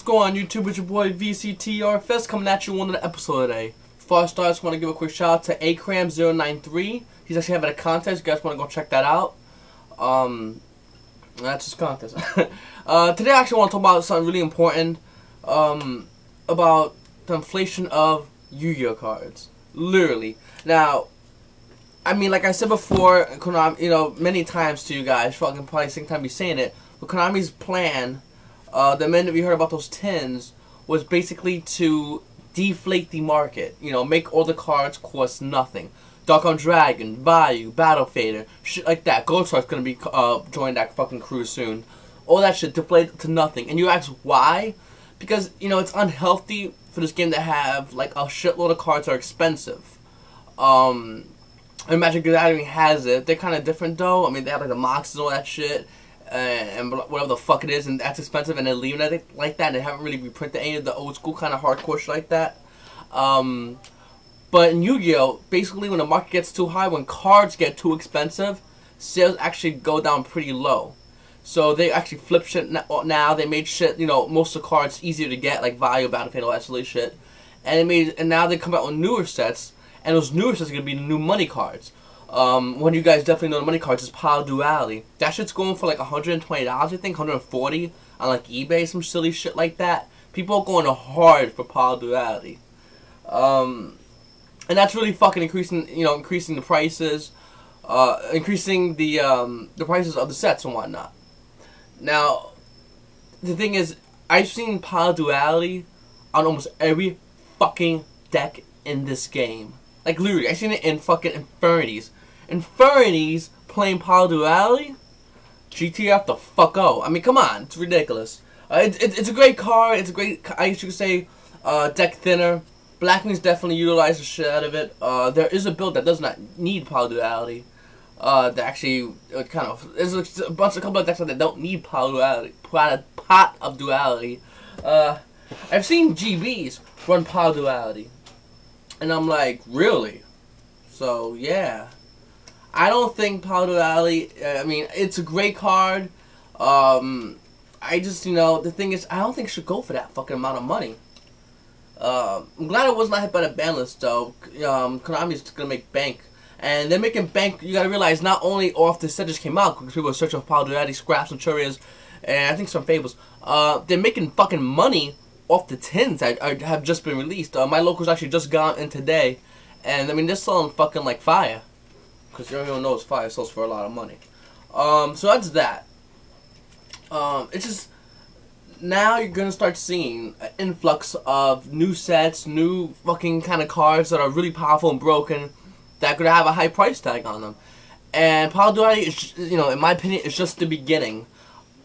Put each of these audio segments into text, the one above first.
going on YouTube? It's your boy MrVctrfs coming at you with another episode today. Before I start, I just want to give a quick shout out to Acram093. He's actually having a contest. You guys want to go check that out? That's his contest. Today I actually want to talk about something really important. About the inflation of Yu-Gi-Oh cards. Literally. Now, I mean, like I said before, Konami, you know, many times to you guys, fucking probably second time be saying it, but Konami's plan, the minute we heard about those tins, was basically to deflate the market. You know, make all the cards cost nothing. Dark on Dragon, Value, Battle Fader, shit like that. Goldstar's gonna be joining that fucking crew soon. All that shit deflated to nothing. And you ask why? Because, you know, it's unhealthy for this game to have like a shitload of cards that are expensive. And Magic the Gathering has it. They're kind of different though. I mean, they have like the monsters and all that shit, and whatever the fuck it is, and that's expensive, and they're leaving it like that. And they haven't really reprinted any of the old school kind of hardcore shit like that. But in Yu-Gi-Oh, basically when the market gets too high, when cards get too expensive, sales actually go down pretty low. So they actually flip shit now. They made shit, you know, most of the cards easier to get, like Value, Battlefield, all that silly shit. And now they come out with newer sets, and those newer sets are gonna be the new money cards. One of you guys definitely know the money cards is Pile Duality. That shit's going for like $120, I think, $140 on like eBay, some silly shit like that. People are going hard for Pile Duality. And that's really fucking increasing the prices, increasing the prices of the sets and whatnot. Now, the thing is, I've seen Pile Duality on almost every fucking deck in this game. Like, literally, I've seen it in fucking Infinities. Infinities playing Pile Duality? GTF the fuck O. I mean, come on, it's ridiculous. It's a great card, it's a great, I guess you could say, deck thinner. Black Wings definitely utilize the shit out of it. There is a build that does not need Pile Duality. That actually kind of, there's a couple of decks that don't need Pile Duality, pot of Duality. I've seen GBs run Pile Duality, and I'm like, really? So yeah, I don't think Pile Duality. I mean, it's a great card. I just, you know, the thing is, I don't think it should go for that fucking amount of money. I'm glad it was not hit by the ban list though. Konami's gonna make bank. And they're making bank, you gotta realize, not only off the set just came out, because people are searching for Pile Duality, scraps, and Churias, and I think some Fables. They're making fucking money off the tins that have just been released. My locals actually just got in today, and I mean, they're selling fucking like fire. Because everyone knows fire sells for a lot of money. So that's that. It's just, now you're gonna start seeing an influx of new sets, new fucking kind of cards that are really powerful and broken, that could have a high price tag on them. And Pile Duality is, you know, in my opinion, it's just the beginning.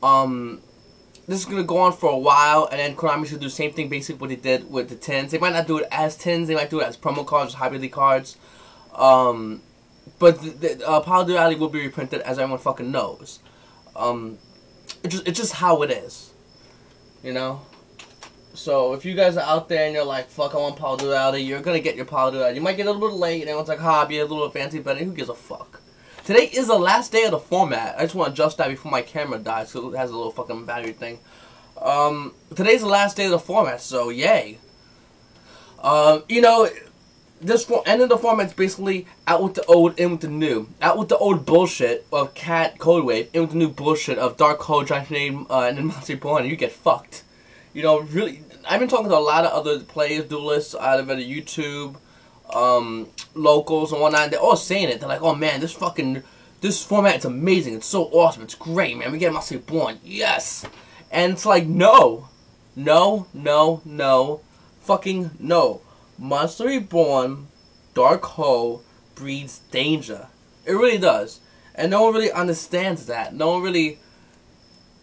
This is gonna go on for a while, and then Konami should do the same thing, basically what they did with the tins. They might not do it as tins, they might do it as promo cards, hybrid cards. But Pile Duality will be reprinted, as everyone fucking knows. It's just how it is, you know. So if you guys are out there and you're like, fuck, I want Pile Duality, you're gonna get your Pile Duality. You might get a little bit late, and everyone's like, ha, be a little fancy, but who gives a fuck? Today is the last day of the format. I just want to adjust that before my camera dies, so it has a little fucking battery thing. Today's the last day of the format, so yay. You know, this end of the format's basically out with the old, in with the new. Out with the old bullshit of Cat Code Wave, in with the new bullshit of Dark Code, Giant Name, and then Monster Born, and you get fucked. You know, really, I've been talking to a lot of other players, duelists, out of YouTube, locals and whatnot, and they're all saying it. They're like, oh man, this format is amazing, it's so awesome, it's great, man, we get Monster Born, yes! And it's like, no, fucking no. Monster Reborn, Dark Hole, breeds danger. It really does. And no one really understands that. No one really,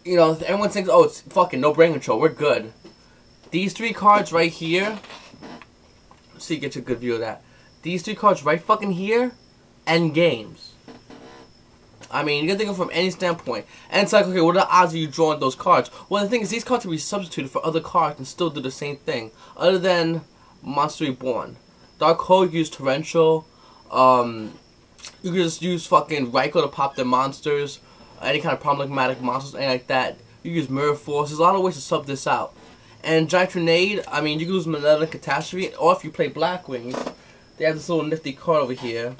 you know, everyone thinks, oh, it's fucking no brain control, we're good. These three cards right here, let's see, get you a good view of that. These three cards right fucking here, end games. I mean, you can think of it from any standpoint. And it's like, okay, what are the odds of you drawing those cards? Well, the thing is, these cards can be substituted for other cards and still do the same thing. Other than Monster Reborn. Dark Hole, you use Torrential. You can just use fucking Raikou to pop their monsters. Any kind of problematic monsters, anything like that. You use Mirror Force. There's a lot of ways to sub this out. And Giant Grenade, I mean, you can use Malevolent Catastrophe, or if you play Black Wings, they have this little nifty card over here.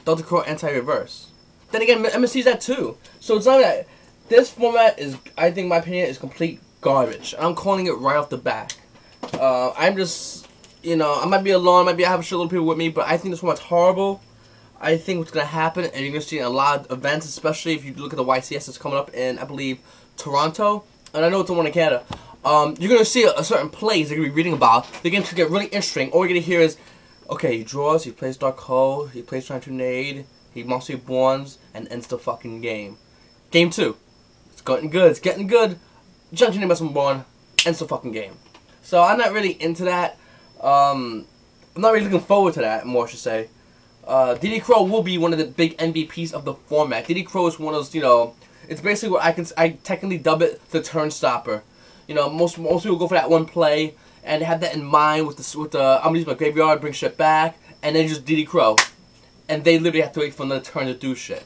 Delta Crow Anti-Reverse. Then again, MSC's that too. So it's not that this format is, I think, in my opinion, is complete garbage. I'm calling it right off the bat. I'm just, you know, I might be alone, I have a shitload of people with me, but I think this format's horrible. I think what's going to happen, and you're going to see a lot of events, especially if you look at the YCS that's coming up in, I believe, Toronto, and I know it's the one in Canada. You're going to see a certain plays they're going to be reading about. The game's going to get really interesting. All you're going to hear is, okay, he draws, he plays Dark Hole, he plays Giant Grenade, he Monster Borns, and ends the fucking game. Game 2. It's getting good, it's getting good. Giant Grenade Monster Born, ends the fucking game. So I'm not really into that. I'm not really looking forward to that, more I should say. DD Crow will be one of the big MVPs of the format. DD Crow is one of those, you know, it's basically what I technically dub it the turn stopper. You know, most people go for that one play and they have that in mind with the I'm gonna use my graveyard, bring shit back, and then just DD Crow, and they literally have to wait for another turn to do shit.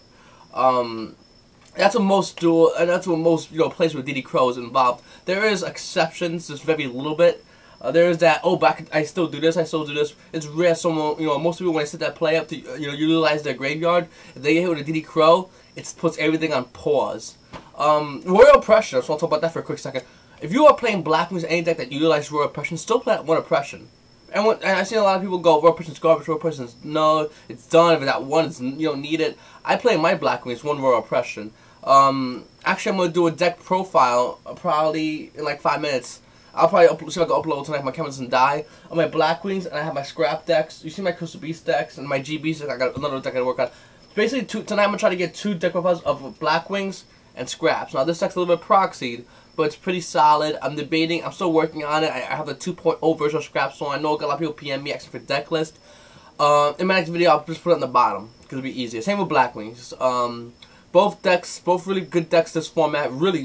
That's what most do, and that's what most, you know, plays with DD Crow is involved. There is exceptions, just very little bit. There is that, oh, but I still do this, I still do this. It's rare someone, you know, most people when they set that play up to, you know, utilize their graveyard, if they get hit with a DD Crow, it puts everything on pause. Royal Oppression, so I'll talk about that for a quick second. If you are playing Black Wings, any deck that utilizes Royal Oppression, still play that one Oppression. And I've seen a lot of people go, Royal Oppression's garbage, Royal Oppression's, no, it's done, if that one is, you don't need it. I play my Black Wings, one Royal Oppression. Actually, I'm going to do a deck profile, probably in like 5 minutes. I'll probably see if I can upload tonight if my camera doesn't die. On my Black Wings, and I have my scrap decks. You see my Crystal Beast decks and my GBs. I got another deck I gotta work on. Basically, tonight I'm gonna try to get 2 deck profiles of Black Wings and scraps. Now this deck's a little bit proxied, but it's pretty solid. I'm debating. I'm still working on it. I have the 2.0 version of scraps, so I know a lot of people PM me asking for deck list. In my next video, I'll just put it on the bottom because it'll be easier. Same with Black Wings. Both decks, both really good decks. This format, really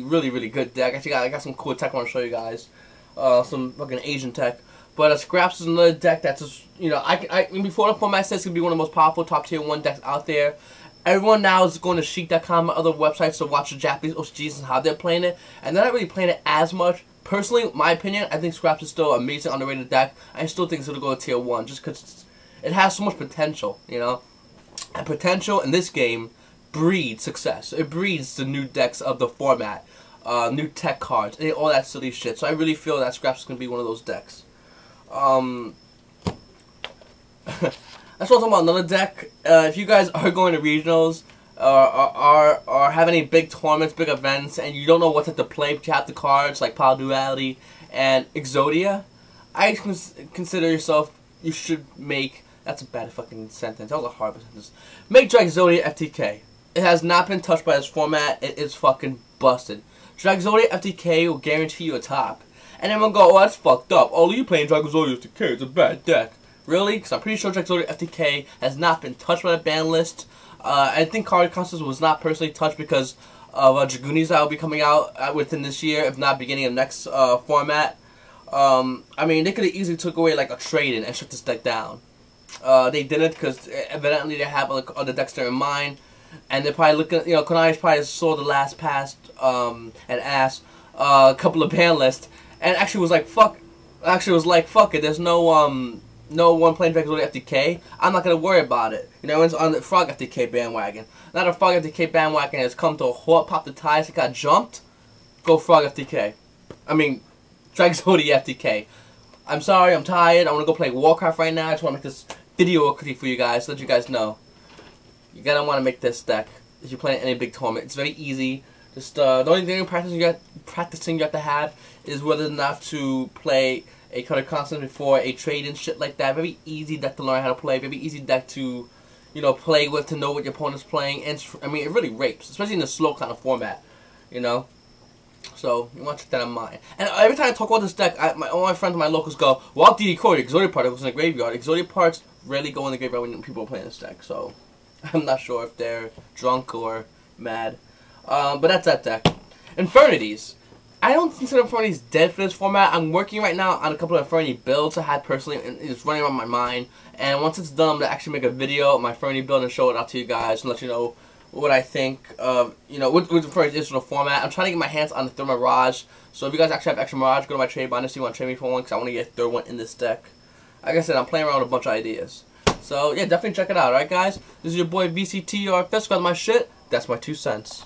good deck. Actually, I got some cool tech I want to show you guys. Some fucking Asian tech. But Scraps is another deck that's just, you know, before the format says it's going to be one of the most powerful top tier 1 decks out there. Everyone now is going to Sheik.com and other websites to watch the Japanese OCGs and how they're playing it. And they're not really playing it as much. Personally, my opinion, I think Scraps is still an amazing underrated deck. I still think it's going to go to tier 1 just because it has so much potential, you know. And potential in this game breeds success. It breeds the new decks of the format. New tech cards, and all that silly shit. So I really feel that Scraps is going to be one of those decks. Let's talk about another deck. If you guys are going to regionals, or have any big tournaments, big events, and you don't know what to play, but you have the cards like Power Duality and Exodia, I consider yourself, you should make, that's a bad fucking sentence, that was a horrible sentence. Make Drag Exodia FTK. It has not been touched by this format, it is fucking busted. Drag Exodia FTK will guarantee you a top. And everyone go, oh, that's fucked up. Oh, you playing Drag Exodia FTK, it's a bad deck. Really? Because I'm pretty sure Drag Exodia FTK has not been touched by the ban list. I think Card Constance was not personally touched because of Dragoonis that will be coming out within this year, if not beginning of next format. I mean, they could have easily took away like a trade-in and shut this deck down. They didn't because evidently they have like, other decks there in mind. And they're probably looking, you know, Konami probably saw the last pass and asked a couple of ban lists, and actually was like, fuck it. There's no one playing Drag Exodia FTK. I'm not gonna worry about it. You know, everyone's on the Frog FTK bandwagon. Now the Frog FTK bandwagon has come to a halt, popped the ties, it got jumped. Go Frog FTK. I mean, Drag Exodia FTK. I'm sorry, I'm tired. I want to go play Warcraft right now. I just want to make this video quickly for you guys, so let you guys know. You're gonna want to make this deck if you're playing any big tournament. It's very easy. Just the only thing practicing you have to have is whether or not to play a color constant before a trade and shit like that. Very easy deck to learn how to play. Very easy deck to, you know, play with, to know what your opponent's playing. And I mean, it really rapes, especially in the slow kind of format. You know. So you want to keep that in mind. And every time I talk about this deck, all my friends and my locals go, well, DD Crow, Exodia part goes in the graveyard. Exodia parts rarely go in the graveyard when people are playing this deck. So I'm not sure if they're drunk or mad. But that's that deck. Infernities. I don't consider Infernities dead for this format. I'm working right now on a couple of Infernity builds I had personally, and it's running around my mind. And once it's done, I'm going to actually make a video of my Infernity build and show it out to you guys and let you know what I think of, with for additional format. I'm trying to get my hands on the third Mirage. So if you guys actually have extra Mirage, go to my trade binder, see you want to trade me for one, because I want to get a third one in this deck. Like I said, I'm playing around with a bunch of ideas. So yeah, definitely check it out. Alright guys, this is your boy VCTRFs. Got my shit. That's my 2 cents.